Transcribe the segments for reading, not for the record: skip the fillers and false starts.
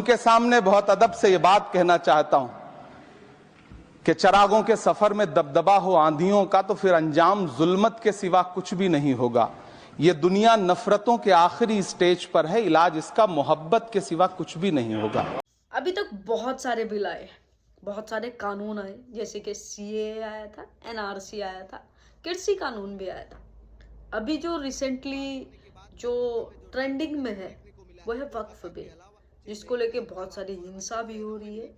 उनके सामने बहुत अदब से ये बात कहना चाहता हूं कि चरागों के सफर में दबदबा हो आंधियों का तो फिर अंजाम जुल्मत के सिवा कुछ भी नहीं होगा। ये दुनिया नफरतों के आखिरी स्टेज पर है, इलाज इसका मोहब्बत के सिवा कुछ भी नहीं होगा। अभी तक बहुत सारे बिल आए, बहुत सारे कानून आए, जैसे कि सीए आया था, एनआरसी आया था, कृषि कानून भी आया था। अभी जो रिसेंटली जो ट्रेंडिंग में है वो है वक्फ बिल, जिसको लेके बहुत सारी हिंसा भी हो रही है।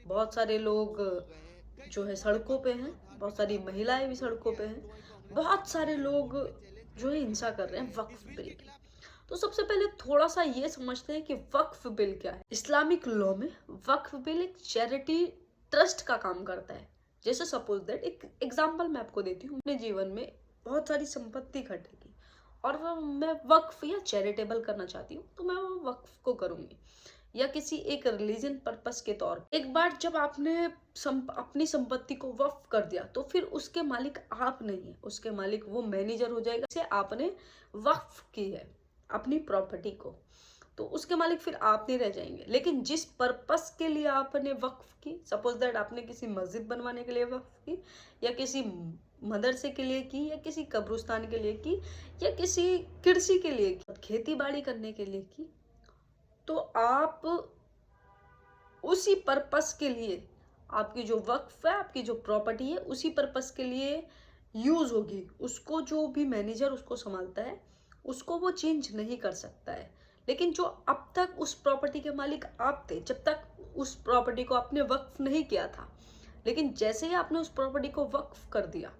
बहुत सारे लोग जो है सड़कों पे हैं, बहुत सारी महिलाएं भी सड़कों पे हैं, बहुत सारे लोग जो है हिंसा कर रहे हैं वक्फ बिल की। तो सबसे पहले थोड़ा सा ये समझते हैं कि वक्फ बिल क्या है। इस्लामिक लॉ में वक्फ बिल एक चैरिटी ट्रस्ट का काम करता है। जैसे सपोज दैट, एक एग्जांपल मैं आपको देती हूँ। अपने जीवन में बहुत सारी संपत्ति इकट्ठी और मैं वक्फ या चैरिटेबल करना चाहती हूँ, तो मैं वो वक्फ को करूंगी, या किसी एक रिलीजन पर्पस के तौर पर। एक बार जब आपने अपनी संपत्ति को वक्फ कर दिया तो फिर उसके मालिक आप नहीं है, उसके मालिक वो मैनेजर हो जाएगा से आपने वक्फ की है अपनी प्रॉपर्टी को, तो उसके मालिक फिर आप नहीं रह जाएंगे। लेकिन जिस पर्पस के लिए आपने वक्फ की, सपोज दैट आपने किसी मस्जिद बनवाने के लिए वक्फ की, या किसी मदरसे के लिए की, या किसी कब्रिस्तान के लिए की, या किसी कृषि के लिए की, खेती बाड़ी करने के लिए की, तो आप उसी पर्पस के लिए, आपकी जो वक्फ है, आपकी जो प्रॉपर्टी है, उसी पर्पस के लिए यूज होगी। उसको जो भी मैनेजर उसको संभालता है, उसको वो चेंज नहीं कर सकता है। लेकिन जो अब तक उस प्रॉपर्टी के मालिक आप थे, जब तक उस प्रॉपर्टी को आपने वक्फ नहीं किया था, लेकिन जैसे ही आपने उस प्रॉपर्टी को वक्फ कर दिया,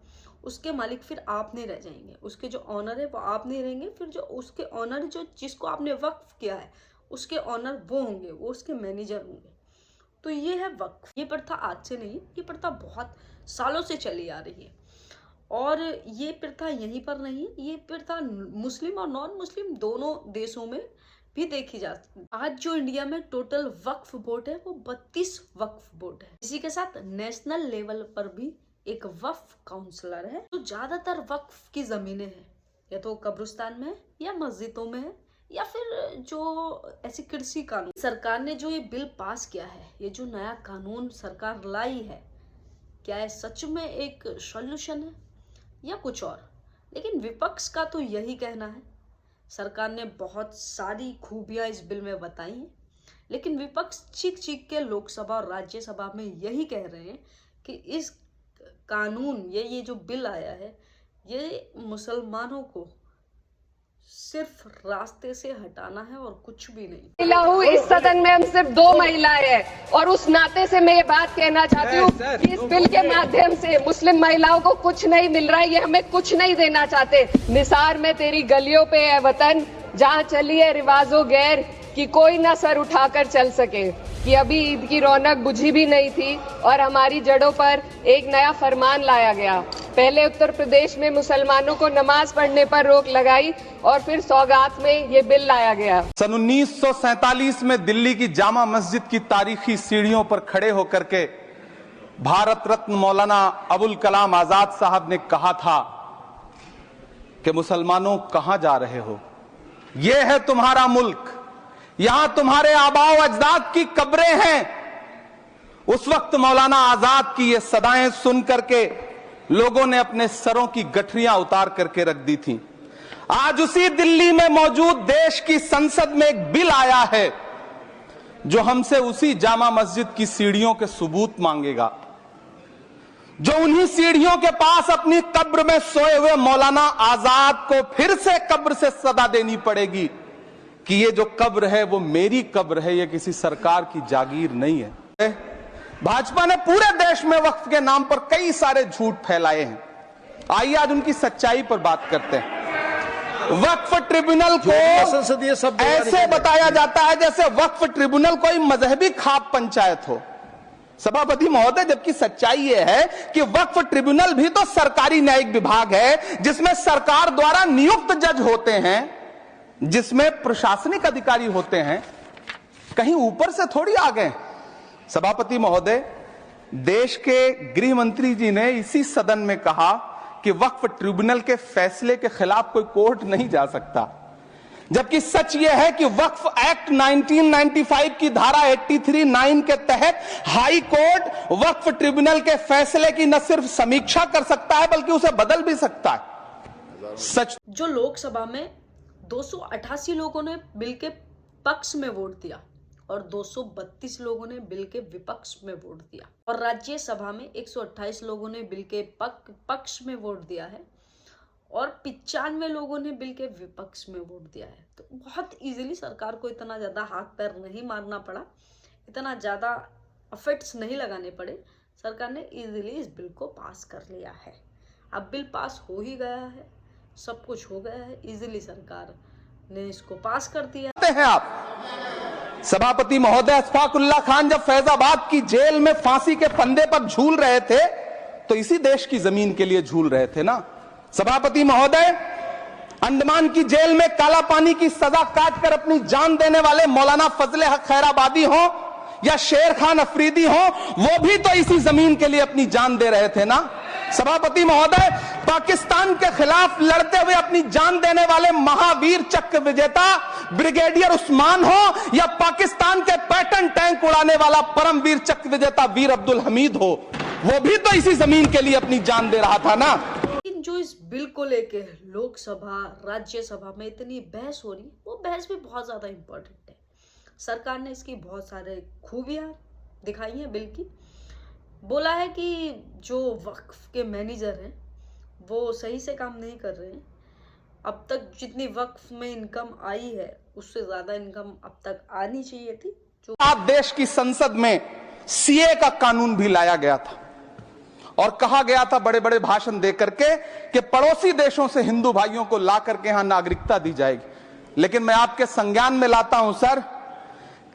उसके मालिक फिर आप नहीं रह जाएंगे। उसके जो ऑनर है वो आप नहीं रहेंगे, फिर जो उसके ऑनर जो जिसको आपने वक्फ किया है उसके ऑनर वो होंगे, वो उसके मैनेजर होंगे। तो ये है वक्फ। ये प्रथा आज से नहीं, ये प्रथा बहुत सालों से चली आ रही है। और ये प्रथा यहीं पर नहीं, ये प्रथा मुस्लिम और नॉन मुस्लिम दोनों देशों में भी देखी जाती है। आज जो इंडिया में टोटल वक्फ बोर्ड है वो 32 वक्फ बोर्ड है। इसी के साथ नेशनल लेवल पर भी एक वक्फ काउंसलर है। तो ज्यादातर वक्फ की जमीनें हैं या तो कब्रिस्तान में है, या मस्जिदों में है, या फिर जो ऐसी कृषि कानून। सरकार ने जो ये बिल पास किया है, ये जो नया कानून सरकार लाई है, क्या है सच में एक सॉल्यूशन है या कुछ और? लेकिन विपक्ष का तो यही कहना है। सरकार ने बहुत सारी खूबियां इस बिल में बताई हैं, लेकिन विपक्ष चीख चीख के लोकसभा और राज्यसभा में यही कह रहे हैं कि इस कानून, ये जो बिल आया है, ये मुसलमानों को सिर्फ रास्ते से हटाना है और कुछ भी नहीं। महिला हूँ, इस सदन में हम सिर्फ 2 महिलाएं हैं, और उस नाते से मैं ये बात कहना चाहती हूँ कि इस बिल के माध्यम से मुस्लिम महिलाओं को कुछ नहीं मिल रहा है, ये हमें कुछ नहीं देना चाहते। निसार में तेरी गलियों पे है वतन, जहाँ चली है रिवाजों गैर, कि कोई ना सर उठाकर चल सके। कि अभी ईद की रौनक बुझी भी नहीं थी और हमारी जड़ों पर एक नया फरमान लाया गया। पहले उत्तर प्रदेश में मुसलमानों को नमाज पढ़ने पर रोक लगाई और फिर सौगात में ये बिल लाया गया। सन 1947 में दिल्ली की जामा मस्जिद की तारीखी सीढ़ियों पर खड़े होकर के भारत रत्न मौलाना अबुल कलाम आजाद साहब ने कहा था कि मुसलमानों कहां जा रहे हो, यह है तुम्हारा मुल्क, यहां तुम्हारे आबाओ अजदाद की कब्रें हैं। उस वक्त मौलाना आजाद की ये सदाएं सुन करके लोगों ने अपने सरों की गठरियां उतार करके रख दी थी। आज उसी दिल्ली में मौजूद देश की संसद में एक बिल आया है जो हमसे उसी जामा मस्जिद की सीढ़ियों के सबूत मांगेगा, जो उन्हीं सीढ़ियों के पास अपनी कब्र में सोए हुए मौलाना आजाद को फिर से कब्र से सदा देनी पड़ेगी कि ये जो कब्र है वो मेरी कब्र है, ये किसी सरकार की जागीर नहीं है। भाजपा ने पूरे देश में वक्फ के नाम पर कई सारे झूठ फैलाए हैं। आइए आज उनकी सच्चाई पर बात करते हैं। वक्फ ट्रिब्यूनल को ऐसे बताया जाता है जैसे वक्फ ट्रिब्यूनल कोई मजहबी खाप पंचायत हो। सभापति महोदय, जबकि सच्चाई यह है कि वक्फ ट्रिब्यूनल भी तो सरकारी न्यायिक विभाग है, जिसमें सरकार द्वारा नियुक्त जज होते हैं, जिसमें प्रशासनिक अधिकारी होते हैं, कहीं ऊपर से थोड़ी आ गए। सभापति महोदय, देश के गृह मंत्री जी ने इसी सदन में कहा कि वक्फ ट्रिब्यूनल के फैसले के खिलाफ कोई कोर्ट नहीं जा सकता। जबकि सच यह है कि वक्फ एक्ट 1995 की धारा 83(9) के तहत हाई कोर्ट वक्फ ट्रिब्यूनल के फैसले की न सिर्फ समीक्षा कर सकता है बल्कि उसे बदल भी सकता है। सच जो लोकसभा में 288 लोगों ने बिल के पक्ष में वोट दिया और 232 लोगों ने बिल के विपक्ष में वोट दिया, और राज्यसभा में 128 लोगों ने बिल के पक्ष में वोट दिया है और 95 लोगों ने बिल के विपक्ष में वोट दिया है। तो बहुत इजीली सरकार को इतना ज़्यादा हाथ पैर नहीं मारना पड़ा, इतना ज़्यादा एफर्ट्स नहीं लगाने पड़े, सरकार ने इजीली इस बिल को पास कर लिया है। अब बिल पास हो ही गया है, सब कुछ हो गया है, इजीली सरकार ने इसको पास कर दिया हैं आप। सभापति महोदय अशफाकुल्लाह खान जब फैजाबाद की जेल में फांसी के फंदे पर झूल रहे थे तो इसी देश की जमीन के लिए झूल रहे थे ना। सभापति महोदय अंडमान की जेल में काला पानी की सजा काटकर अपनी जान देने वाले मौलाना फजले हक खैराबादी हो या शेर खान अफरीदी हो, वो भी तो इसी जमीन के लिए अपनी जान दे रहे थे ना। सभापति महोदय पाकिस्तान के खिलाफ लड़ते हुए अपनी जान देने वाले महावीर चक्र विजेता ब्रिगेडियर उस्मान हो या पाकिस्तान के पैटर्न टैंक उड़ाने वाला परमवीर चक्र विजेता वीर अब्दुल हमीद हो, वो भी तो इसी जमीन के लिए अपनी जान दे रहा था ना। लेकिन जो इस बिल को लेके लोकसभा राज्यसभा में इतनी बहस हो रही, वो बहस भी बहुत ज्यादा इंपॉर्टेंट है। सरकार ने इसकी बहुत सारे खूबियां दिखाई हैं बिल की। बोला है कि जो वक्फ के मैनेजर हैं वो सही से काम नहीं कर रहे हैं। अब तक जितनी वक्फ में इनकम आई है उससे ज्यादा इनकम अब तक आनी चाहिए थी। जो आप देश की संसद में सीए का कानून भी लाया गया था और कहा गया था बड़े बड़े भाषण देकर के कि पड़ोसी देशों से हिंदू भाइयों को ला करके यहां नागरिकता दी जाएगी। लेकिन मैं आपके संज्ञान में लाता हूं सर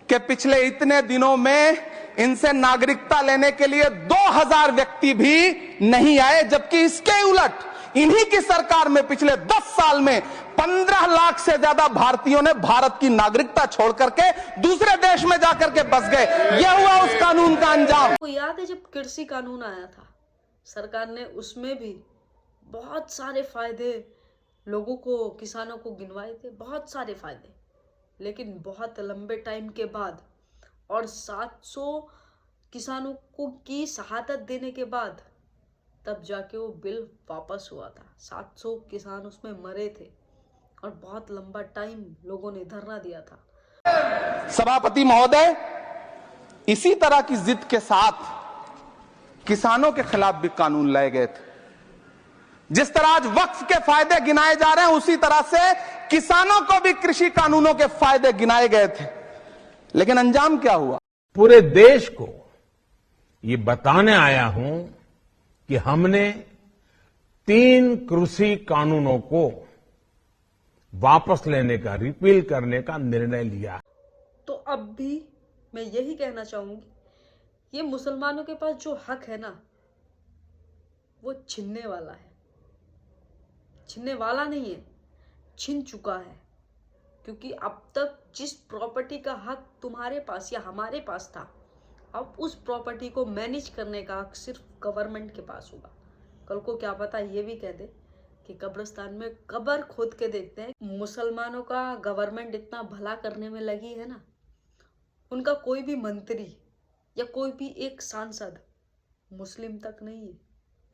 कि पिछले इतने दिनों में इनसे नागरिकता लेने के लिए 2000 व्यक्ति भी नहीं आए, जबकि इसके उलट इन्हीं की सरकार में पिछले 10 साल में 15 लाख से ज्यादा भारतीयों ने भारत की नागरिकता छोड़ करके दूसरे देश में जाकर के बस गए। यह हुआ उस कानून का अंजाम। आपको याद है जब कृषि कानून आया था, सरकार ने उसमें भी बहुत सारे फायदे लोगों को, किसानों को गिनवाए थे, बहुत सारे फायदे। लेकिन बहुत लंबे टाइम के बाद और 700 किसानों को की शहादत देने के बाद तब जाके वो बिल वापस हुआ था। 700 किसान उसमें मरे थे और बहुत लंबा टाइम लोगों ने धरना दिया था। सभापति महोदय इसी तरह की जिद के साथ किसानों के खिलाफ भी कानून लाए गए थे। जिस तरह आज वक्फ के फायदे गिनाए जा रहे हैं उसी तरह से किसानों को भी कृषि कानूनों के फायदे गिनाए गए थे। लेकिन अंजाम क्या हुआ? पूरे देश को ये बताने आया हूं कि हमने 3 कृषि कानूनों को वापस लेने का, रिपील करने का निर्णय लिया। तो अब भी मैं यही कहना चाहूंगी, ये मुसलमानों के पास जो हक है ना वो छीनने वाला है, छीनने वाला नहीं है, छीन चुका है। क्योंकि अब तक जिस प्रॉपर्टी का हक तुम्हारे पास या हमारे पास था, अब उस प्रॉपर्टी को मैनेज करने का हक सिर्फ गवर्नमेंट के पास होगा। कल को क्या पता ये भी कह दे कि कब्रिस्तान में कब्र खोद के देखते हैं। मुसलमानों का गवर्नमेंट इतना भला करने में लगी है ना, उनका कोई भी मंत्री या कोई भी एक सांसद मुस्लिम तक नहीं है।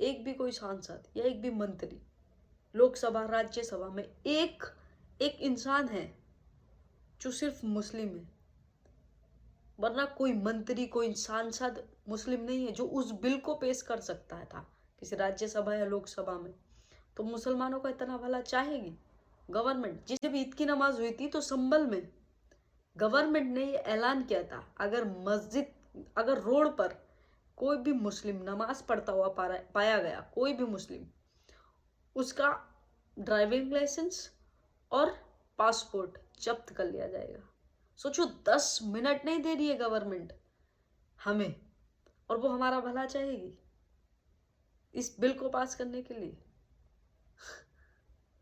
एक भी कोई सांसद या एक भी मंत्री लोकसभा राज्यसभा में एक इंसान है जो सिर्फ मुस्लिम है, वरना कोई मंत्री कोई सांसद मुस्लिम नहीं है जो उस बिल को पेश कर सकता है था किसी राज्यसभा या लोकसभा में। तो मुसलमानों का इतना भला चाहेगी गवर्नमेंट। जब ईद की नमाज हुई थी तो संभल में गवर्नमेंट ने ये ऐलान किया था, अगर रोड पर कोई भी मुस्लिम नमाज पढ़ता हुआ पाया गया, कोई भी मुस्लिम, उसका ड्राइविंग लाइसेंस और पासपोर्ट जब्त कर लिया जाएगा। सोचो 10 मिनट नहीं दे रही है गवर्नमेंट हमें, और वो हमारा भला चाहेगी इस बिल को पास करने के लिए।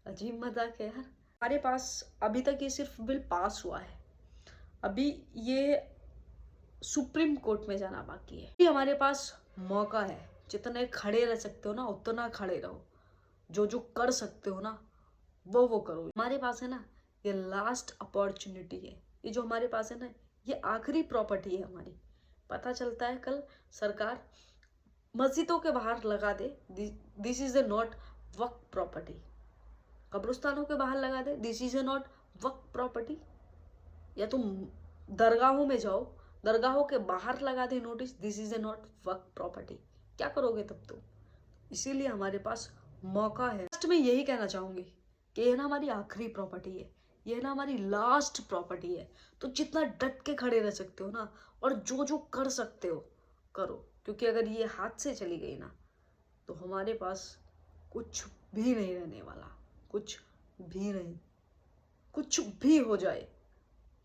अजीब मजाक है यार। हमारे पास अभी तक ये सिर्फ बिल पास हुआ है, अभी ये सुप्रीम कोर्ट में जाना बाकी है। हमारे पास मौका है, जितने खड़े रह सकते हो ना उतना खड़े रहो, जो कर सकते हो ना वो करो। हमारे पास है ना ये लास्ट अपॉर्चुनिटी है। ये जो हमारे पास है ना, ये आखिरी प्रॉपर्टी है हमारी। पता चलता है कल सरकार मस्जिदों के बाहर लगा दे, this is a not waqf property. कब्रिस्तानों के बाहर लगा दे, this is a not waqf property. या तुम दरगाहों में जाओ, दरगाहों के बाहर लगा दे notice, this is a not waqf property. क्या करोगे तब तुम? इसीलिए हमारे पास मौका है। लास्ट में यही कहना चाहूंगी कि ये ना हमारी आखिरी प्रॉपर्टी है, ये ना हमारी लास्ट प्रॉपर्टी है। तो जितना डट के खड़े रह सकते हो ना, और जो जो कर सकते हो करो, क्योंकि अगर ये हाथ से चली गई ना तो हमारे पास कुछ भी नहीं रहने वाला, कुछ भी नहीं। कुछ भी हो जाए,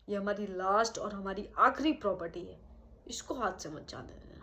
ये हमारी लास्ट और हमारी आखिरी प्रॉपर्टी है, इसको हाथ से मत जाने देना।